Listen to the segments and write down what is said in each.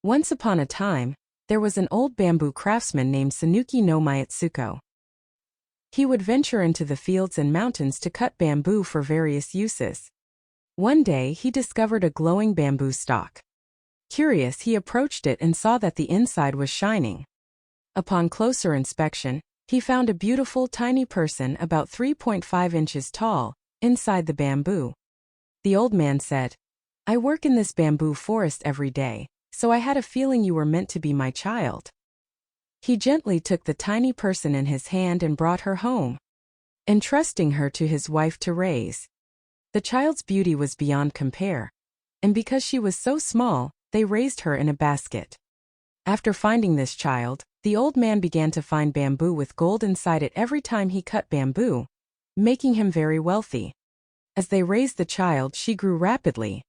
Once upon a time, there was an old bamboo craftsman named Sanuki no Mayatsuko. He would venture into the fields and mountains to cut bamboo for various uses. One day he discovered a glowing bamboo stalk. Curious, he approached it and saw that the inside was shining. Upon closer inspection, he found a beautiful tiny person about 3.5 inches tall, inside the bamboo. The old man said, "I work in this bamboo forest every day, so I had a feeling you were meant to be my child." He gently took the tiny person in his hand and brought her home, entrusting her to his wife to raise. The child's beauty was beyond compare, and because she was so small, they raised her in a basket. After finding this child, the old man began to find bamboo with gold inside it every time he cut bamboo, making him very wealthy. As they raised the child, she grew rapidly.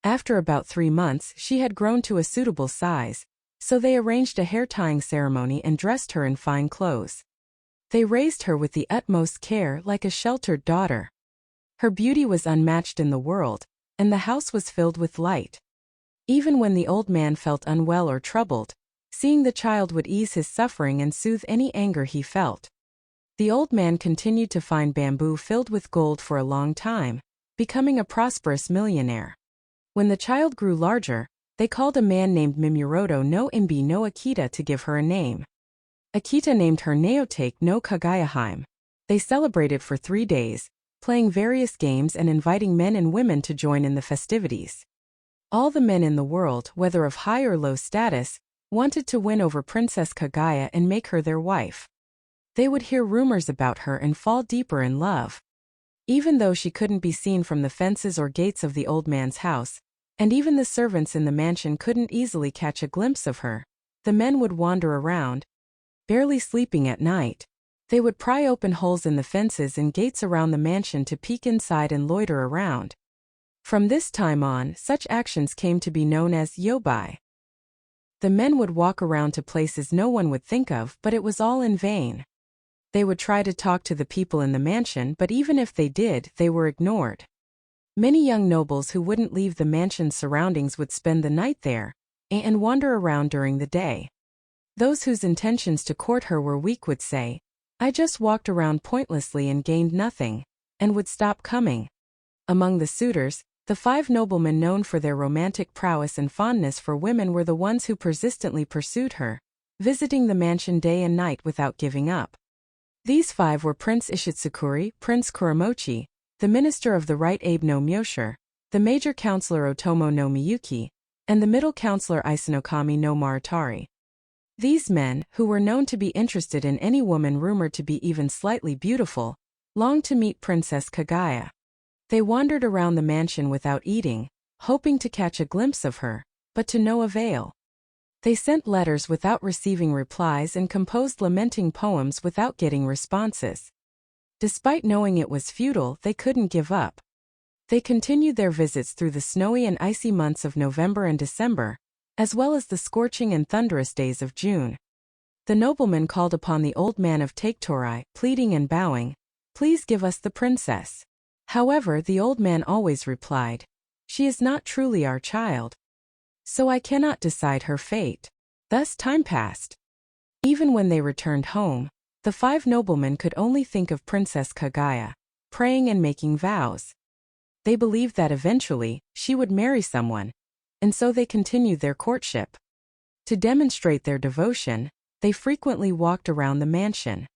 After about 3 months, she had grown to a suitable size, so they arranged a hair-tying ceremony and dressed her in fine clothes. They raised her with the utmost care like a sheltered daughter. Her beauty was unmatched in the world, and the house was filled with light. Even when the old man felt unwell or troubled, seeing the child would ease his suffering and soothe any anger he felt. The old man continued to find bamboo filled with gold for a long time, becoming a prosperous millionaire. When the child grew larger, they called a man named Mimuroto no Imbi no Akita to give her a name. Akita named her Neotake no Kagayaheim. They celebrated for 3 days, playing various games and inviting men and women to join in the festivities. All the men in the world, whether of high or low status, wanted to win over Princess Kagaya and make her their wife. They would hear rumors about her and fall deeper in love. Even though she couldn't be seen from the fences or gates of the old man's house, and even the servants in the mansion couldn't easily catch a glimpse of her, the men would wander around, barely sleeping at night. They would pry open holes in the fences and gates around the mansion to peek inside and loiter around. From this time on, such actions came to be known as yobai. The men would walk around to places no one would think of, but it was all in vain. They would try to talk to the people in the mansion, but even if they did, they were ignored. Many young nobles who wouldn't leave the mansion's surroundings would spend the night there, and wander around during the day. Those whose intentions to court her were weak would say, "I just walked around pointlessly and gained nothing," and would stop coming. Among the suitors, the 5 noblemen known for their romantic prowess and fondness for women were the ones who persistently pursued her, visiting the mansion day and night without giving up. These 5 were Prince Ishitsukuri, Prince Kuramochi, the Minister of the Right Abe no Myoshir, the Major Counselor Otomo no Miyuki, and the Middle Counselor Isanokami no Maritari. These men, who were known to be interested in any woman rumored to be even slightly beautiful, longed to meet Princess Kagaya. They wandered around the mansion without eating, hoping to catch a glimpse of her, but to no avail. They sent letters without receiving replies and composed lamenting poems without getting responses. Despite knowing it was futile, they couldn't give up. They continued their visits through the snowy and icy months of November and December, as well as the scorching and thunderous days of June. The nobleman called upon the old man of Taketori, pleading and bowing, "Please give us the princess." However, the old man always replied, "She is not truly our child, so I cannot decide her fate." Thus time passed. Even when they returned home, the 5 noblemen could only think of Princess Kagaya, praying and making vows. They believed that eventually, she would marry someone, and so they continued their courtship. To demonstrate their devotion, they frequently walked around the mansion,